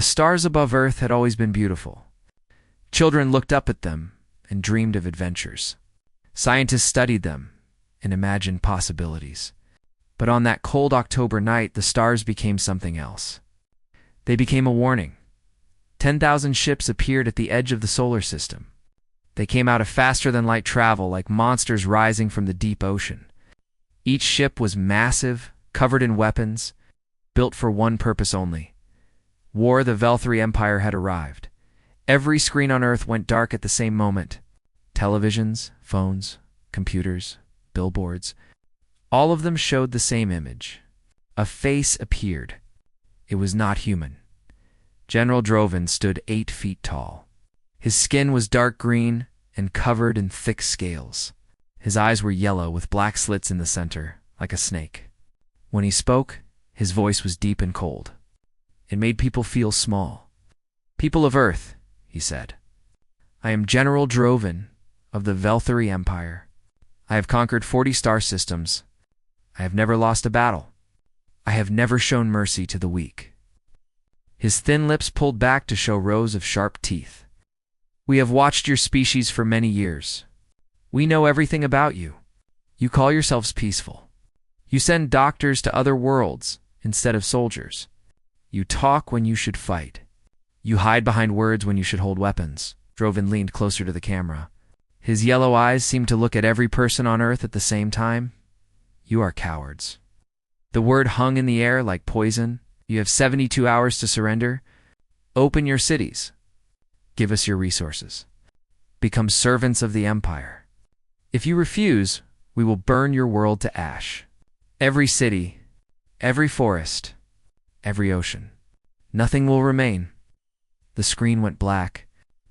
The stars above Earth had always been beautiful. Children looked up at them and dreamed of adventures. Scientists studied them and imagined possibilities. But on that cold October night, the stars became something else. They became a warning. 10,000 ships appeared at the edge of the solar system. They came out of faster-than-light travel like monsters rising from the deep ocean. Each ship was massive, covered in weapons, built for one purpose only. War, the Velthari Empire had arrived. Every screen on Earth went dark at the same moment. Televisions, phones, computers, billboards. All of them showed the same image. A face appeared. It was not human. General Droven stood 8 feet tall. His skin was dark green and covered in thick scales. His eyes were yellow with black slits in the center, like a snake. When he spoke, his voice was deep and cold. It made people feel small. "People of Earth," he said, "I am General Droven of the Velthari Empire. I have conquered 40 star systems. I have never lost a battle. I have never shown mercy to the weak." His thin lips pulled back to show rows of sharp teeth. "We have watched your species for many years. We know everything about you. You call yourselves peaceful. You send doctors to other worlds instead of soldiers. You talk when you should fight. You hide behind words when you should hold weapons." Droven leaned closer to the camera. His yellow eyes seemed to look at every person on Earth at the same time. "You are cowards." The word hung in the air like poison. "You have 72 hours to surrender. Open your cities. Give us your resources. Become servants of the Empire. If you refuse, we will burn your world to ash. Every city, every forest, every ocean. Nothing will remain." The screen went black.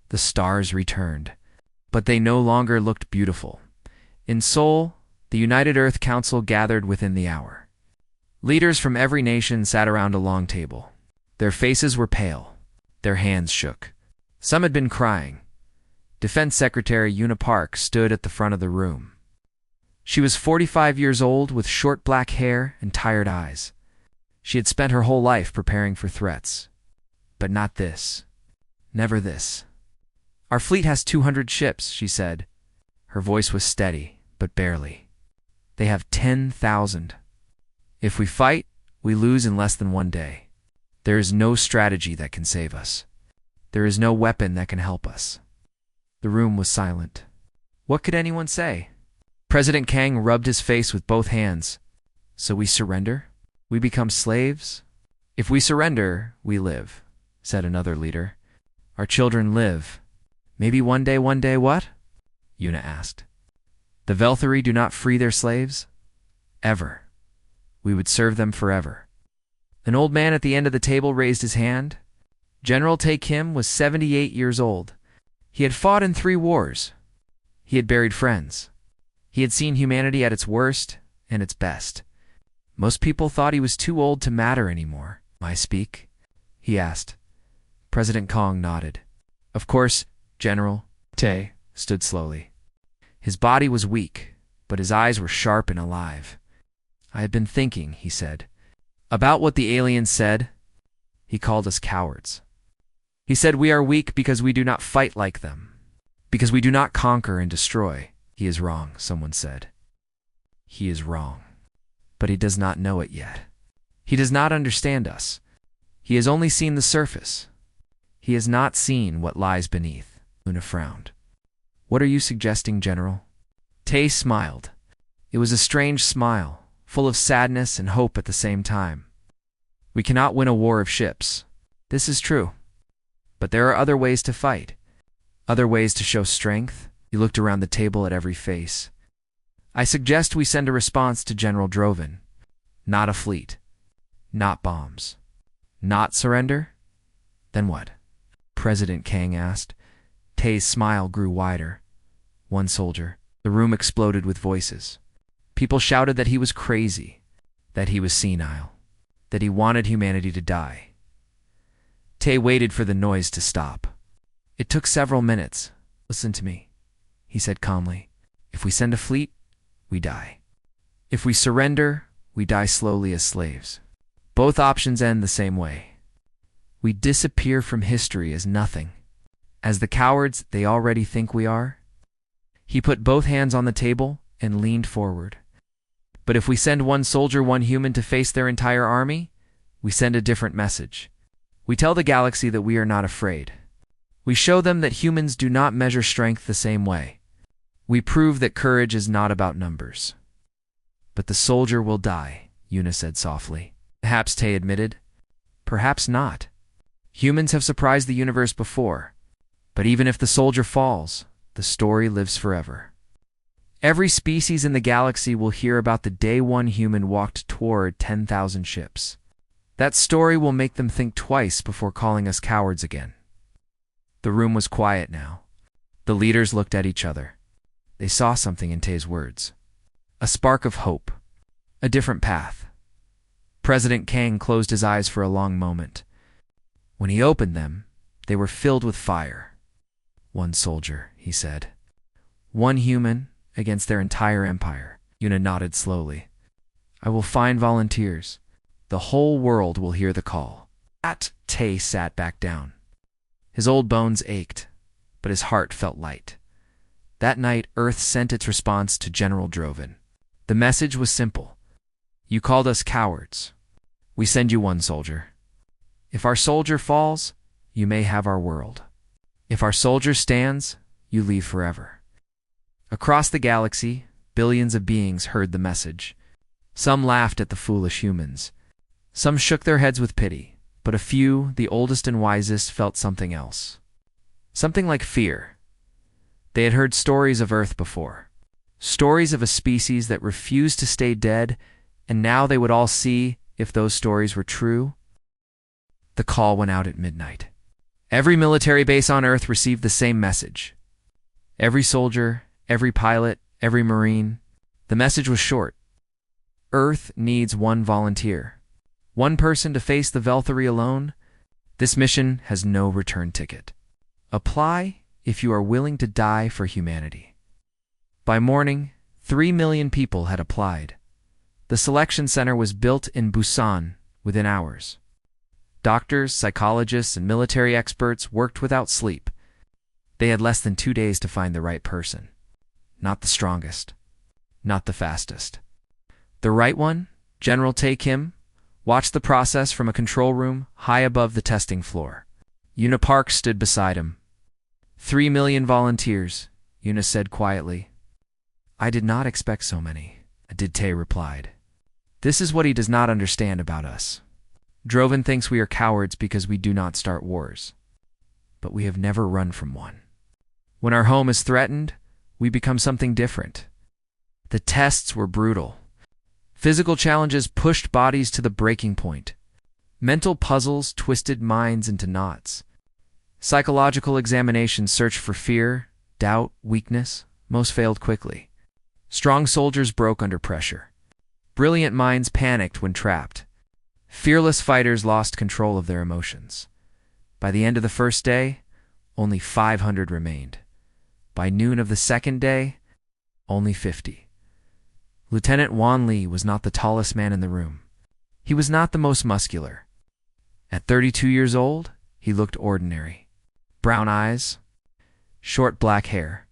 The stars returned. But they no longer looked beautiful. In Seoul, the United Earth Council gathered within the hour. Leaders from every nation sat around a long table. Their faces were pale. Their hands shook. Some had been crying. Defense Secretary Una Park stood at the front of the room. She was 45 years old with short black hair and tired eyes. She had spent her whole life preparing for threats. But not this. Never this. "Our fleet has 200 ships," she said. Her voice was steady, but barely. "They have 10,000. If we fight, we lose in less than 1 day. There is no strategy that can save us. There is no weapon that can help us." The room was silent. What could anyone say? President Kang rubbed his face with both hands. "So we surrender? We become slaves?" "If we surrender, we live," said another leader. "Our children live. Maybe one day what?" Una asked. "The Velthari do not free their slaves? Ever. We would serve them forever." An old man at the end of the table raised his hand. General Tae Kim was 78 years old. He had fought in 3 wars. He had buried friends. He had seen humanity at its worst and its best. Most people thought he was too old to matter anymore. "May I speak?" he asked. President Kong nodded. "Of course, General." Tae stood slowly. His body was weak, but his eyes were sharp and alive. "I have been thinking," he said, "about what the aliens said. He called us cowards. He said we are weak because we do not fight like them, because we do not conquer and destroy." "He is wrong," someone said. "He is wrong. But he does not know it yet. He does not understand us. He has only seen the surface. He has not seen what lies beneath." Una frowned. "What are you suggesting, General?" Tae smiled. It was a strange smile, full of sadness and hope at the same time. "We cannot win a war of ships. This is true. But there are other ways to fight. Other ways to show strength." He looked around the table at every face. "I suggest we send a response to General Droven. Not a fleet. Not bombs. Not surrender? Then what?" President Kang asked. Tae's smile grew wider. "One soldier." The room exploded with voices. People shouted that he was crazy, that he was senile, that he wanted humanity to die. Tae waited for the noise to stop. It took several minutes. "Listen to me," he said calmly. "If we send a fleet, we die. If we surrender, we die slowly as slaves. Both options end the same way. We disappear from history as nothing, as the cowards they already think we are. He put both hands on the table and leaned forward. But if we send one soldier, one human to face their entire army, we send a different message. We tell the galaxy that we are not afraid. We show them that humans do not measure strength the same way. We prove that courage is not about numbers. But the soldier will die, Yuna said softly. Perhaps, Tay admitted. Perhaps not. Humans have surprised the universe before. But even if the soldier falls, the story lives forever. Every species in the galaxy will hear about the day one human walked toward 10,000 ships. That story will make them think twice before calling us cowards again. The room was quiet now. The leaders looked at each other. They saw something in Tay's words. A spark of hope. A different path. President Kang closed his eyes for a long moment. When he opened them, they were filled with fire. One soldier, he said. One human against their entire empire. Yuna nodded slowly. I will find volunteers. The whole world will hear the call. Tay sat back down. His old bones ached, but his heart felt light. That night, Earth sent its response to General Droven. The message was simple. You called us cowards. We send you one soldier. If our soldier falls, you may have our world. If our soldier stands, you leave forever. Across the galaxy, billions of beings heard the message. Some laughed at the foolish humans. Some shook their heads with pity, but a few, the oldest and wisest, felt something else. Something like fear. They had heard stories of Earth before. Stories of a species that refused to stay dead, and now they would all see if those stories were true. The call went out at midnight. Every military base on Earth received the same message. Every soldier, every pilot, every Marine. The message was short. Earth needs one volunteer. One person to face the Velthari alone. This mission has no return ticket. Apply if you are willing to die for humanity. By morning, 3 million people had applied. The selection center was built in Busan within hours. Doctors, psychologists, and military experts worked without sleep. They had less than 2 days to find the right person. Not the strongest. Not the fastest. The right one, General Tae Kim, watched the process from a control room high above the testing floor. Yuna Park stood beside him. 3 million volunteers, Yuna said quietly. I did not expect so many, Tae replied. This is what he does not understand about us. Droven thinks we are cowards because we do not start wars. But we have never run from one. When our home is threatened, we become something different. The tests were brutal. Physical challenges pushed bodies to the breaking point. Mental puzzles twisted minds into knots. Psychological examinations searched for fear, doubt, weakness. Most failed quickly. Strong soldiers broke under pressure. Brilliant minds panicked when trapped. Fearless fighters lost control of their emotions. By the end of the first day, only 500 remained. By noon of the second day, only 50. Lieutenant Wan Li was not the tallest man in the room. He was not the most muscular. At 32 years old, he looked ordinary. Brown eyes, short black hair,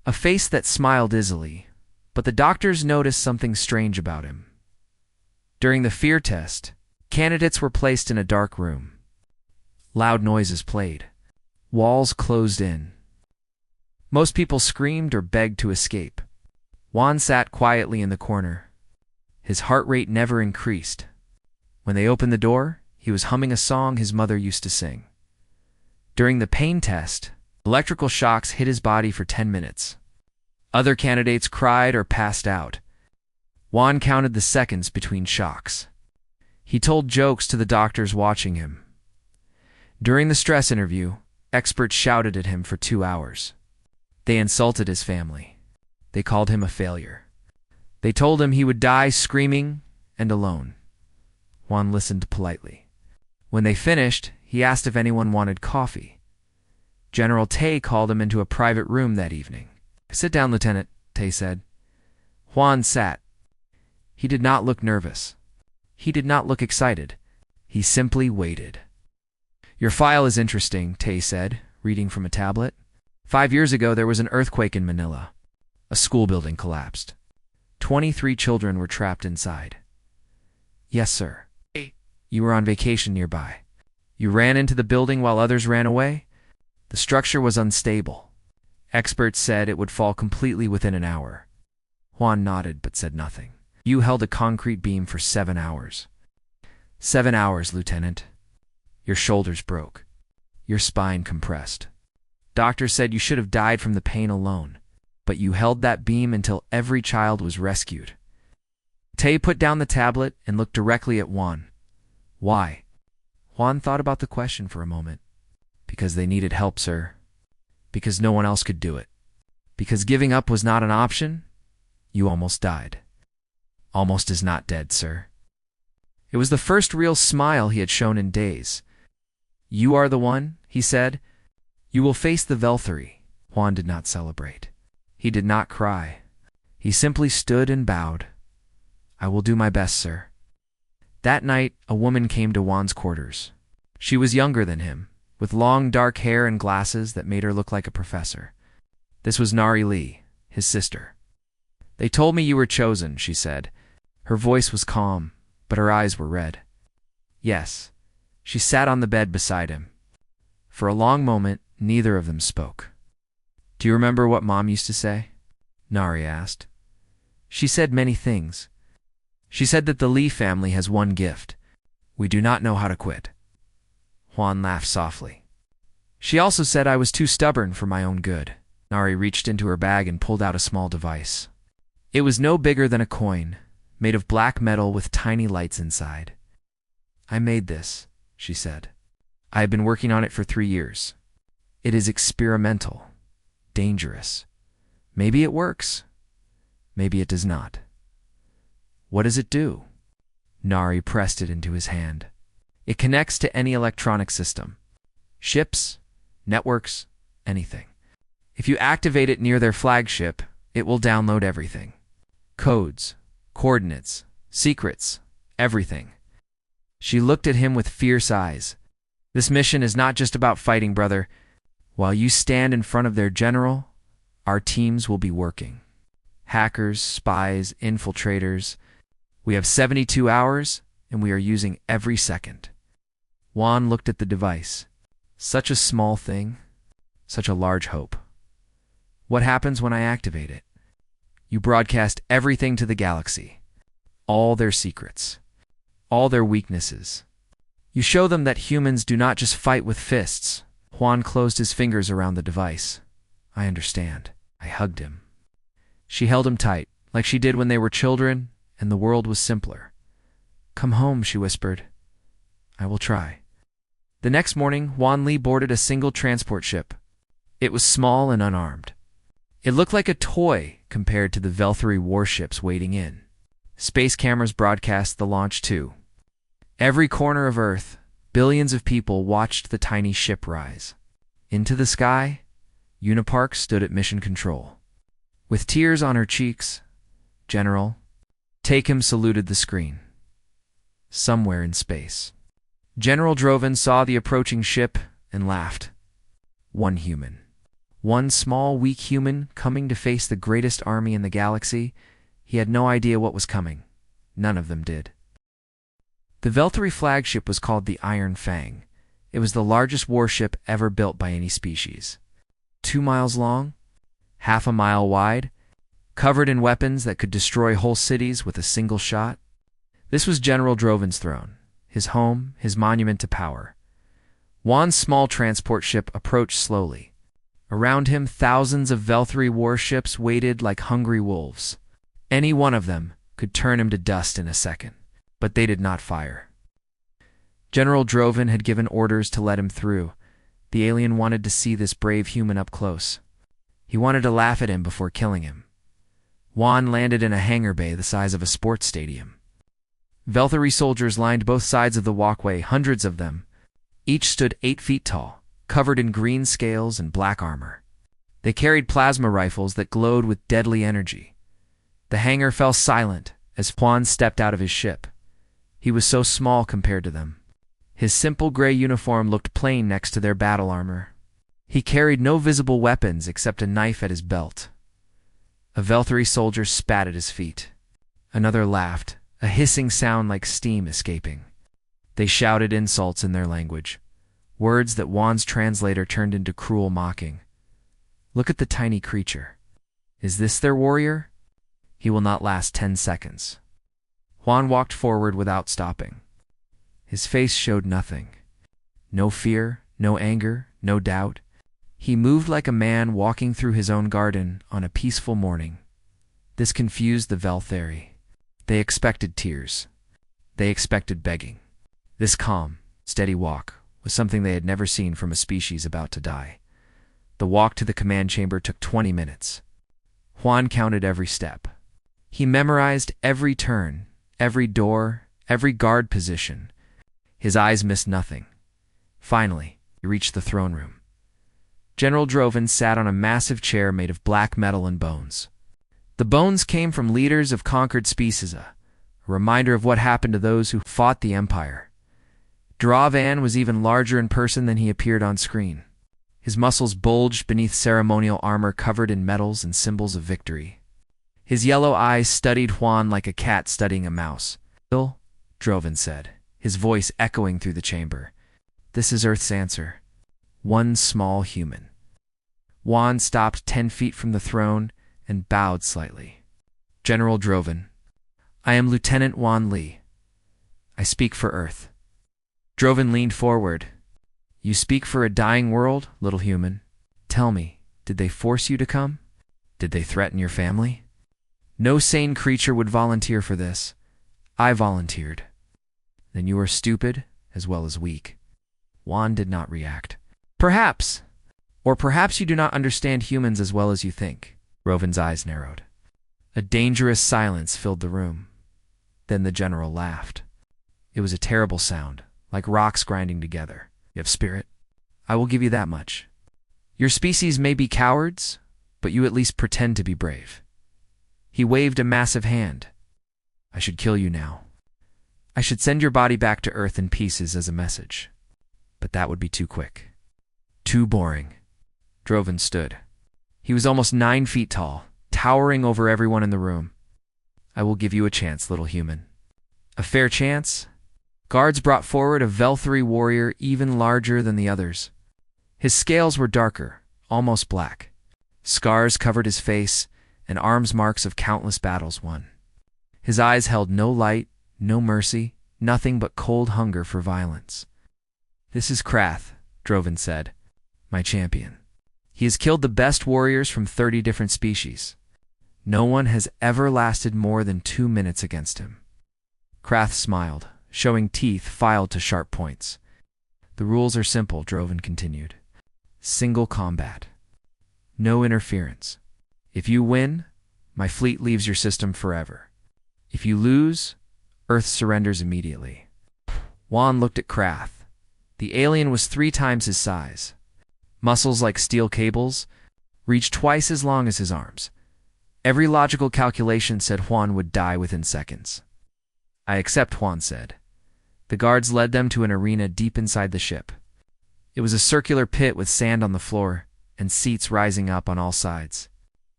a face that smiled easily, but the doctors noticed something strange about him. During the fear test, candidates were placed in a dark room. Loud noises played. Walls closed in. Most people screamed or begged to escape. Juan sat quietly in the corner. His heart rate never increased. When they opened the door, he was humming a song his mother used to sing. During the pain test, electrical shocks hit his body for 10 minutes. Other candidates cried or passed out. Juan counted the seconds between shocks. He told jokes to the doctors watching him. During the stress interview, experts shouted at him for 2 hours. They insulted his family. They called him a failure. They told him he would die screaming and alone. Juan listened politely. When they finished, he asked if anyone wanted coffee. General Tae called him into a private room that evening. Sit down, Lieutenant, Tae said. Juan sat. He did not look nervous. He did not look excited. He simply waited. Your file is interesting, Tay said, reading from a tablet. 5 years ago, there was an earthquake in Manila. A school building collapsed. 23 children were trapped inside. Yes, sir. You were on vacation nearby. You ran into the building while others ran away? The structure was unstable. Experts said it would fall completely within an hour. Juan nodded but said nothing. You held a concrete beam for 7 hours. 7 hours, Lieutenant. Your shoulders broke. Your spine compressed. Doctors said you should have died from the pain alone, but you held that beam until every child was rescued. Tay put down the tablet and looked directly at Juan. Why? Juan thought about the question for a moment. Because they needed help, sir. Because no one else could do it. Because giving up was not an option. You almost died. Almost is not dead, sir. It was the first real smile he had shown in days. You are the one, he said. You will face the Velthury. Juan did not celebrate. He did not cry. He simply stood and bowed. I will do my best, sir. That night, a woman came to Juan's quarters. She was younger than him, with long dark hair and glasses that made her look like a professor. This was Nari Lee, his sister. They told me you were chosen, she said. Her voice was calm, but her eyes were red. Yes. She sat on the bed beside him. For a long moment, neither of them spoke. Do you remember what Mom used to say? Nari asked. She said many things. She said that the Lee family has one gift. We do not know how to quit. Juan laughed softly. She also said I was too stubborn for my own good. Nari reached into her bag and pulled out a small device. It was no bigger than a coin, made of black metal with tiny lights inside. I made this, she said. I have been working on it for 3 years. It is experimental, dangerous. Maybe it works. Maybe it does not. What does it do? Nari pressed it into his hand. It connects to any electronic system. Ships, networks, anything. If you activate it near their flagship, it will download everything. Codes, coordinates, secrets, everything. She looked at him with fierce eyes. This mission is not just about fighting, brother. While you stand in front of their general, our teams will be working. Hackers, spies, infiltrators. We have 72 hours, and we are using every second. Juan looked at the device. Such a small thing, such a large hope. What happens when I activate it? You broadcast everything to the galaxy. All their secrets. All their weaknesses. You show them that humans do not just fight with fists. Juan closed his fingers around the device. I understand. I hugged him. She held him tight, like she did when they were children, and the world was simpler. Come home, she whispered. I will try. The next morning, Juan Lee boarded a single transport ship. It was small and unarmed. It looked like a toy compared to the Velthury warships waiting in. Space cameras broadcast the launch too. Every corner of Earth, billions of people watched the tiny ship rise. Into the sky, Unipark stood at mission control. With tears on her cheeks, General Takem saluted the screen. Somewhere in space. General Droven saw the approaching ship and laughed. One human. One small, weak human coming to face the greatest army in the galaxy. He had no idea what was coming. None of them did. The Velthury flagship was called the Iron Fang. It was the largest warship ever built by any species. 2 miles long, half a mile wide, covered in weapons that could destroy whole cities with a single shot. This was General Droven's throne, his home, his monument to power. Juan's small transport ship approached slowly. Around him, thousands of Velthury warships waited like hungry wolves. Any one of them could turn him to dust in a second, but they did not fire. General Droven had given orders to let him through. The alien wanted to see this brave human up close. He wanted to laugh at him before killing him. Juan landed in a hangar bay the size of a sports stadium. Velthury soldiers lined both sides of the walkway, hundreds of them. Each stood 8 feet tall, covered in green scales and black armor. They carried plasma rifles that glowed with deadly energy. The hangar fell silent as Juan stepped out of his ship. He was so small compared to them. His simple gray uniform looked plain next to their battle armor. He carried no visible weapons except a knife at his belt. A Velthari soldier spat at his feet. Another laughed, a hissing sound like steam escaping. They shouted insults in their language, words that Juan's translator turned into cruel mocking. Look at the tiny creature. Is this their warrior? He will not last 10 seconds. Juan walked forward without stopping. His face showed nothing. No fear, no anger, no doubt. He moved like a man walking through his own garden on a peaceful morning. This confused the Velthari. They expected tears. They expected begging. This calm, steady walk was something they had never seen from a species about to die. The walk to the command chamber took 20 minutes. Juan counted every step. He memorized every turn, every door, every guard position. His eyes missed nothing. Finally, he reached the throne room. General Droven sat on a massive chair made of black metal and bones. The bones came from leaders of conquered species, a reminder of what happened to those who fought the Empire. Drovan was even larger in person than he appeared on screen. His muscles bulged beneath ceremonial armor covered in medals and symbols of victory. His yellow eyes studied Juan like a cat studying a mouse. "Bill," Droven said, his voice echoing through the chamber. "This is Earth's answer. One small human." Juan stopped 10 feet from the throne and bowed slightly. "General Droven, I am Lieutenant Juan Lee. I speak for Earth." Droven leaned forward. "You speak for a dying world, little human. Tell me, did they force you to come? Did they threaten your family?" "No sane creature would volunteer for this. I volunteered." "Then you are stupid as well as weak." Juan did not react. "Perhaps. Or perhaps you do not understand humans as well as you think." Droven's eyes narrowed. A dangerous silence filled the room. Then the general laughed. It was a terrible sound, like rocks grinding together. "You have spirit. I will give you that much. Your species may be cowards, but you at least pretend to be brave." He waved a massive hand. "I should kill you now. I should send your body back to Earth in pieces as a message. But that would be too quick. Too boring." Droven stood. He was almost 9 feet tall, towering over everyone in the room. "I will give you a chance, little human." "A fair chance?" Guards brought forward a Velthari warrior even larger than the others. His scales were darker, almost black. Scars covered his face, and arms marks of countless battles won. His eyes held no light, no mercy, nothing but cold hunger for violence. "This is Krath," Droven said, "my champion. He has killed the best warriors from 30 different species. No one has ever lasted more than 2 minutes against him." Krath smiled, showing teeth filed to sharp points. "The rules are simple," Droven continued. "Single combat. No interference. If you win, my fleet leaves your system forever. If you lose, Earth surrenders immediately." Juan looked at Krath. The alien was 3 times his size. Muscles like steel cables, reached twice as long as his arms. Every logical calculation said Juan would die within seconds. "I accept," Juan said. The guards led them to an arena deep inside the ship. It was a circular pit with sand on the floor and seats rising up on all sides.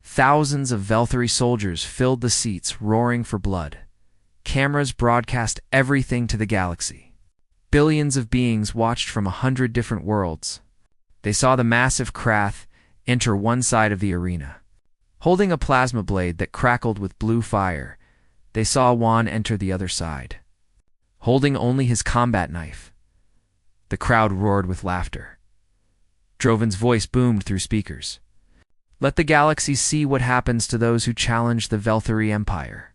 Thousands of Velthari soldiers filled the seats, roaring for blood. Cameras broadcast everything to the galaxy. Billions of beings watched from 100 different worlds. They saw the massive Krath enter one side of the arena. Holding a plasma blade that crackled with blue fire, they saw Juan enter the other side, holding only his combat knife. The crowd roared with laughter. Droven's voice boomed through speakers. "Let the galaxy see what happens to those who challenge the Velthari Empire.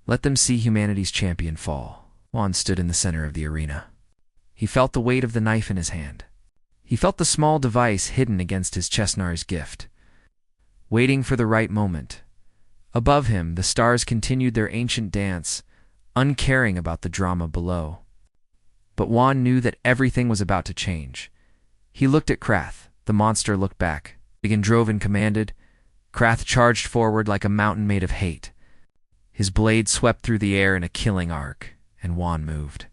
Let them see humanity's champion fall." Juan stood in the center of the arena. He felt the weight of the knife in his hand. He felt the small device hidden against his Chesnar's gift, waiting for the right moment. Above him, the stars continued their ancient dance, uncaring about the drama below. But Juan knew that everything was about to change. He looked at Krath. The monster looked back. Again, Droven commanded. Krath charged forward like a mountain made of hate. His blade swept through the air in a killing arc, and Juan moved.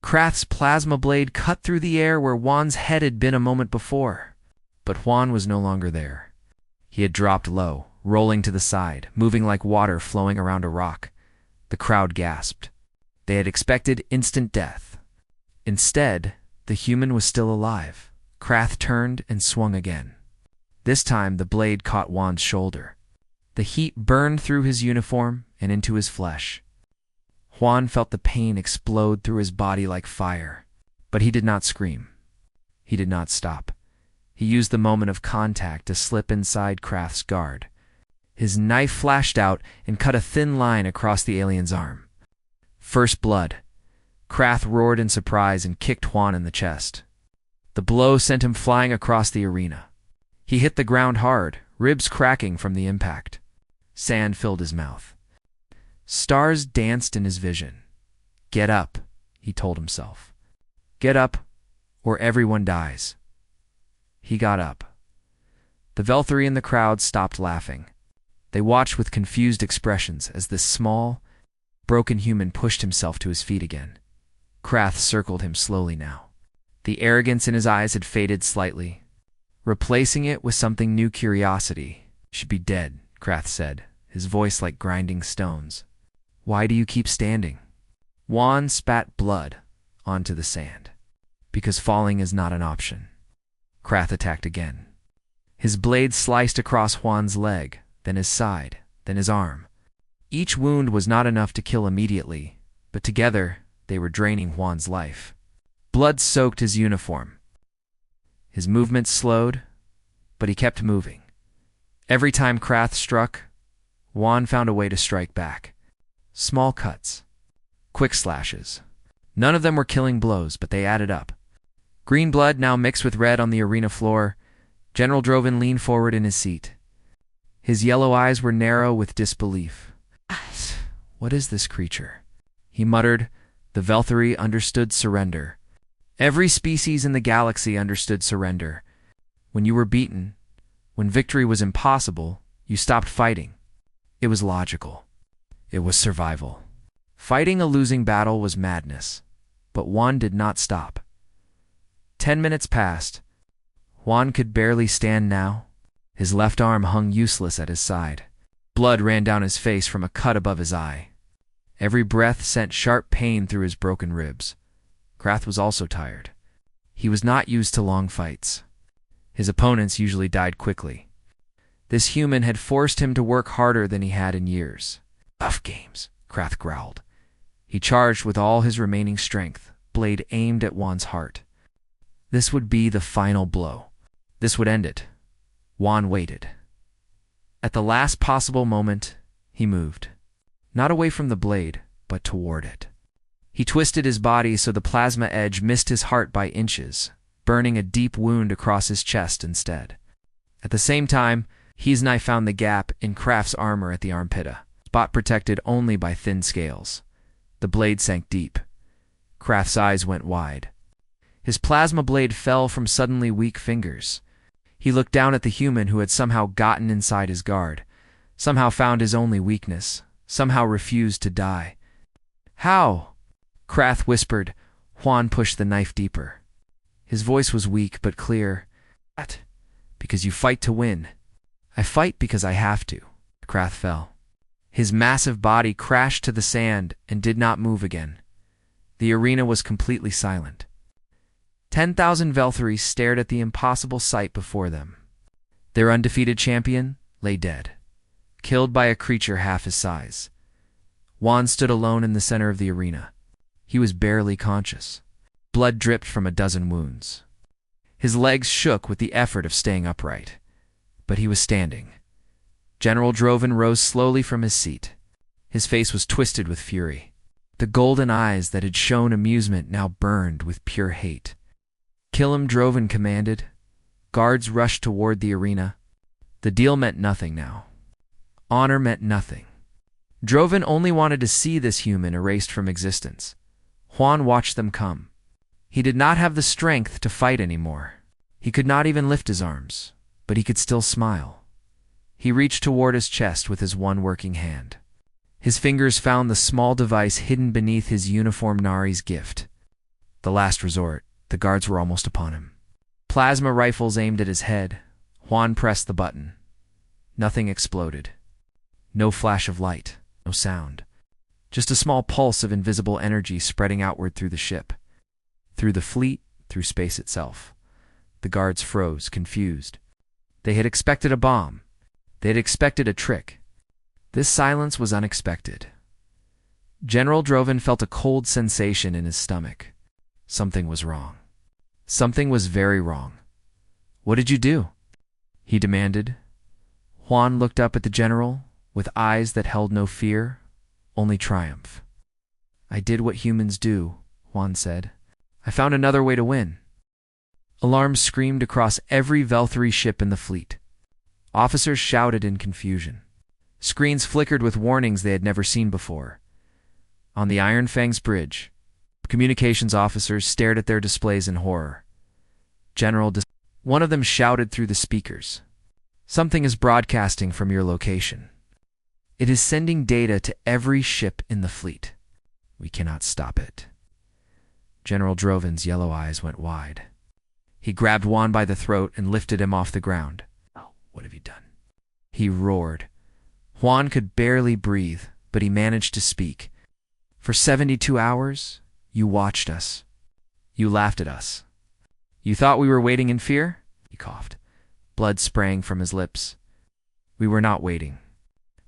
Krath's plasma blade cut through the air where Juan's head had been a moment before. But Juan was no longer there. He had dropped low, rolling to the side, moving like water flowing around a rock. The crowd gasped. They had expected instant death. Instead, the human was still alive. Krath turned and swung again. This time, the blade caught Juan's shoulder. The heat burned through his uniform and into his flesh. Juan felt the pain explode through his body like fire, but he did not scream. He did not stop. He used the moment of contact to slip inside Krath's guard. His knife flashed out and cut a thin line across the alien's arm. First blood. Krath roared in surprise and kicked Juan in the chest. The blow sent him flying across the arena. He hit the ground hard, ribs cracking from the impact. Sand filled his mouth. Stars danced in his vision. "Get up," he told himself. "Get up, or everyone dies." He got up. The Velthari in the crowd stopped laughing. They watched with confused expressions as this small, broken human pushed himself to his feet again. Krath circled him slowly now. The arrogance in his eyes had faded slightly, replacing it with something new: curiosity. "Should be dead," Krath said, his voice like grinding stones. "Why do you keep standing?" Juan spat blood onto the sand. "Because falling is not an option." Krath attacked again. His blade sliced across Juan's leg, then his side, then his arm. Each wound was not enough to kill immediately, but together they were draining Juan's life. Blood soaked his uniform. His movements slowed, but he kept moving. Every time Krath struck, Juan found a way to strike back. Small cuts, quick slashes. None of them were killing blows, but they added up. Green blood now mixed with red on the arena floor. General Droven leaned forward in his seat. His yellow eyes were narrow with disbelief. "What is this creature?" he muttered. The Velthari understood surrender. Every species in the galaxy understood surrender. When you were beaten, when victory was impossible, you stopped fighting. It was logical. It was survival. Fighting a losing battle was madness, but Juan did not stop. 10 minutes passed. Juan could barely stand now. His left arm hung useless at his side. Blood ran down his face from a cut above his eye. Every breath sent sharp pain through his broken ribs. Krath was also tired. He was not used to long fights. His opponents usually died quickly. This human had forced him to work harder than he had in years. "Tough games," Krath growled. He charged with all his remaining strength, blade aimed at Juan's heart. This would be the final blow. This would end it. Juan waited. At the last possible moment, he moved. Not away from the blade, but toward it. He twisted his body so the plasma edge missed his heart by inches, burning a deep wound across his chest instead. At the same time, his knife found the gap in Kraft's armor at the armpit, spot protected only by thin scales. The blade sank deep. Kraft's eyes went wide. His plasma blade fell from suddenly weak fingers. He looked down at the human who had somehow gotten inside his guard, somehow found his only weakness, somehow refused to die. "How?" Krath whispered. Juan pushed the knife deeper. His voice was weak but clear. "Because you fight to win." "I fight because I have to." Krath fell. His massive body crashed to the sand and did not move again. The arena was completely silent. 10,000 Velthari stared at the impossible sight before them. Their undefeated champion lay dead, killed by a creature half his size. Juan stood alone in the center of the arena. He was barely conscious. Blood dripped from a dozen wounds. His legs shook with the effort of staying upright. But he was standing. General Droven rose slowly from his seat. His face was twisted with fury. The golden eyes that had shown amusement now burned with pure hate. "Kill him," Droven commanded. Guards rushed toward the arena. The deal meant nothing now. Honor meant nothing. Droven only wanted to see this human erased from existence. Juan watched them come. He did not have the strength to fight anymore. He could not even lift his arms, but he could still smile. He reached toward his chest with his one working hand. His fingers found the small device hidden beneath his uniform Nari's gift. The last resort. The guards were almost upon him. Plasma rifles aimed at his head. Juan pressed the button. Nothing exploded. No flash of light. No sound. Just a small pulse of invisible energy spreading outward through the ship. Through the fleet, through space itself. The guards froze, confused. They had expected a bomb. They had expected a trick. This silence was unexpected. General Droven felt a cold sensation in his stomach. Something was wrong. Something was very wrong. "What did you do?" he demanded. Juan looked up at the general with eyes that held no fear, only triumph. "I did what humans do," Juan said. "I found another way to win." Alarms screamed across every Velthari ship in the fleet. Officers shouted in confusion. Screens flickered with warnings they had never seen before. On the Iron Fang's bridge, communications officers stared at their displays in horror. One of them shouted through the speakers. "Something is broadcasting from your location. It is sending data to every ship in the fleet. We cannot stop it." General Droven's yellow eyes went wide. He grabbed Juan by the throat and lifted him off the ground. "Oh, what have you done?" he roared. Juan could barely breathe, but he managed to speak. "For 72 hours, you watched us. You laughed at us. You thought we were waiting in fear?" He coughed. Blood sprang from his lips. "We were not waiting.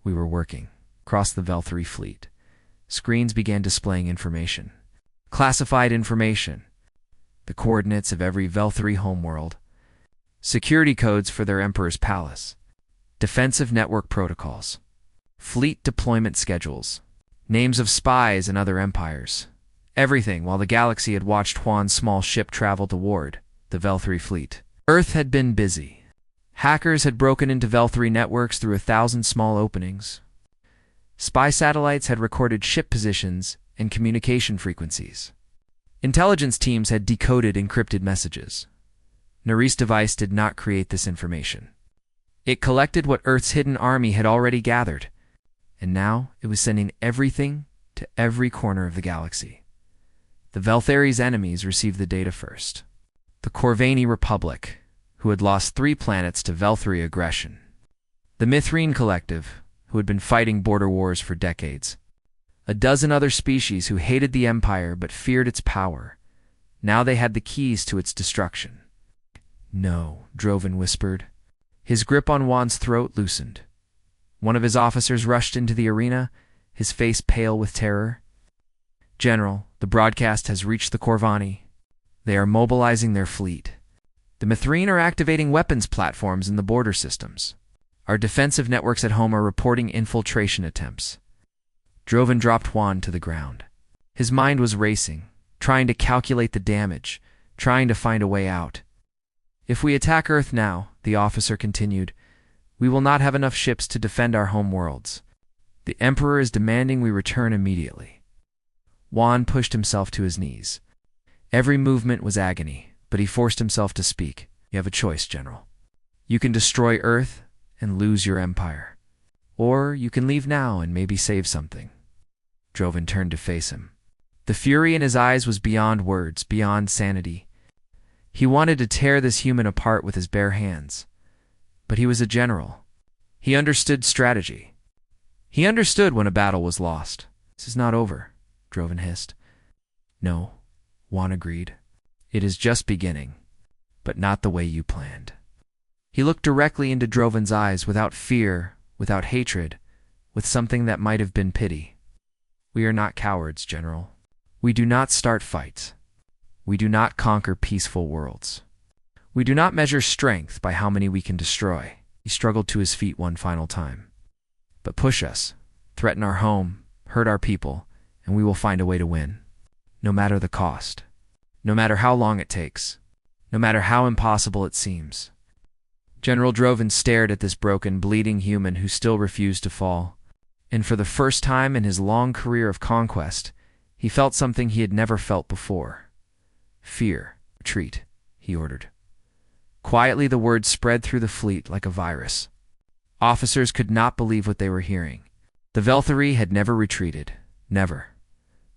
We were working." Across the Velthari fleet, screens began displaying information. Classified information. The coordinates of every Velthari homeworld. Security codes for their Emperor's palace. Defensive network protocols. Fleet deployment schedules. Names of spies and other empires. Everything while the galaxy had watched Juan's small ship travel toward the Velthari fleet. Earth had been busy. Hackers had broken into Velthari networks through 1,000 small openings. Spy satellites had recorded ship positions and communication frequencies. Intelligence teams had decoded encrypted messages. Nari's device did not create this information. It collected what Earth's hidden army had already gathered, and now it was sending everything to every corner of the galaxy. The Velthari's enemies received the data first. The Corvani Republic, who had lost 3 planets to Velthari aggression. The Mithrene Collective, who had been fighting border wars for decades. A dozen other species who hated the Empire but feared its power. Now they had the keys to its destruction. "No," Droven whispered. His grip on Juan's throat loosened. One of his officers rushed into the arena, his face pale with terror. "General, the broadcast has reached the Corvani. They are mobilizing their fleet. The Mithrene are activating weapons platforms in the border systems. Our defensive networks at home are reporting infiltration attempts." Droven dropped Juan to the ground. His mind was racing, trying to calculate the damage, trying to find a way out. "If we attack Earth now," the officer continued, "we will not have enough ships to defend our home worlds. The Emperor is demanding we return immediately." Juan pushed himself to his knees. Every movement was agony, but he forced himself to speak. "You have a choice, General. You can destroy Earth and lose your empire. Or you can leave now and maybe save something." Droven turned to face him. The fury in his eyes was beyond words, beyond sanity. He wanted to tear this human apart with his bare hands. But he was a general. He understood strategy. He understood when a battle was lost. "This is not over," Droven hissed. "No," Juan agreed. "It is just beginning, but not the way you planned." He looked directly into Droven's eyes without fear, without hatred, with something that might have been pity. "We are not cowards, General. We do not start fights. We do not conquer peaceful worlds. We do not measure strength by how many we can destroy." He struggled to his feet one final time. "But push us, threaten our home, hurt our people, and we will find a way to win. No matter the cost. No matter how long it takes. No matter how impossible it seems." General Droven stared at this broken, bleeding human who still refused to fall. And for the first time in his long career of conquest, he felt something he had never felt before. "Fear. Retreat," he ordered. Quietly the word spread through the fleet like a virus. Officers could not believe what they were hearing. The Velthari had never retreated. Never.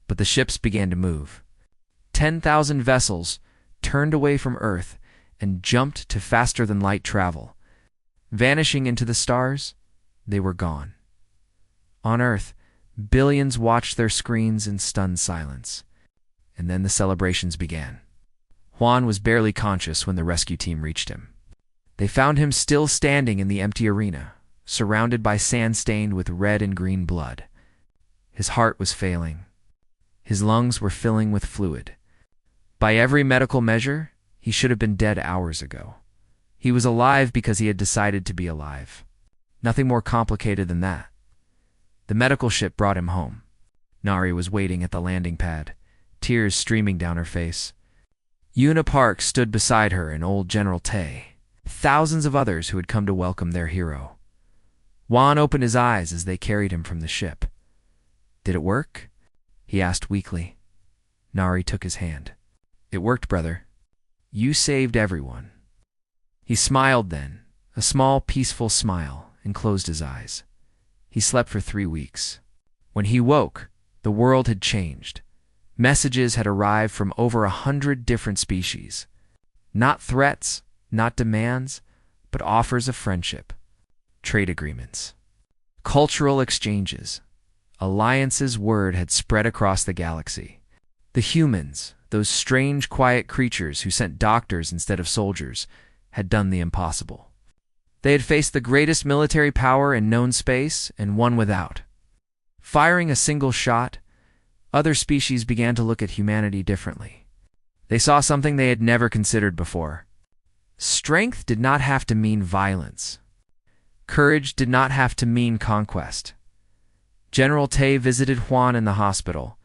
But the ships began to move. 10,000 vessels turned away from Earth and jumped to faster-than-light travel. Vanishing into the stars, they were gone. On Earth, billions watched their screens in stunned silence. And then the celebrations began. Juan was barely conscious when the rescue team reached him. They found him still standing in the empty arena, surrounded by sand stained with red and green blood. His heart was failing. His lungs were filling with fluid. By every medical measure, he should have been dead hours ago. He was alive because he had decided to be alive. Nothing more complicated than that. The medical ship brought him home. Nari was waiting at the landing pad, tears streaming down her face. Una Park stood beside her and old General Tay, thousands of others who had come to welcome their hero. Juan opened his eyes as they carried him from the ship. "Did it work?" he asked weakly. Nari took his hand. "It worked, brother. You saved everyone." He smiled then, a small, peaceful smile, and closed his eyes. He slept for 3 weeks. When he woke, the world had changed. Messages had arrived from over 100 different species. Not threats, not demands, but offers of friendship, trade agreements, cultural exchanges. Alliance's word had spread across the galaxy. The humans, those strange, quiet creatures who sent doctors instead of soldiers, had done the impossible. They had faced the greatest military power in known space and won without. Firing a single shot, other species began to look at humanity differently. They saw something they had never considered before. Strength did not have to mean violence. Courage did not have to mean conquest. General Tay visited Juan in the hospital.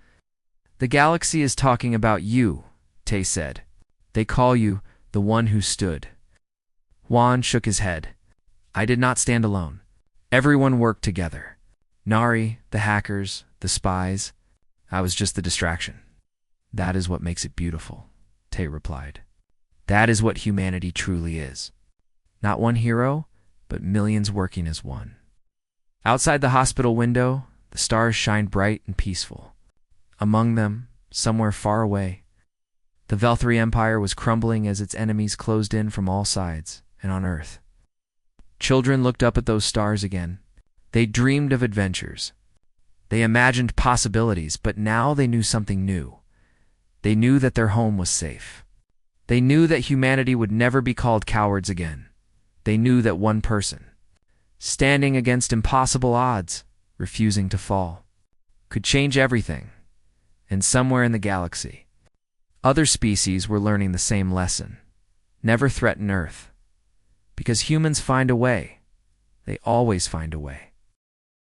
"The galaxy is talking about you," Tay said. "They call you the one who stood." Juan shook his head. "I did not stand alone. Everyone worked together. Nari, the hackers, the spies. I was just the distraction." "That is what makes it beautiful," Tay replied. "That is what humanity truly is. Not one hero, but millions working as one." Outside the hospital window, the stars shined bright and peaceful. Among them, somewhere far away, the Velthri Empire was crumbling as its enemies closed in from all sides, and on Earth. Children looked up at those stars again. They dreamed of adventures. They imagined possibilities, but now they knew something new. They knew that their home was safe. They knew that humanity would never be called cowards again. They knew that one person, standing against impossible odds, refusing to fall, could change everything. And somewhere in the galaxy, other species were learning the same lesson. Never threaten Earth. Because humans find a way. They always find a way.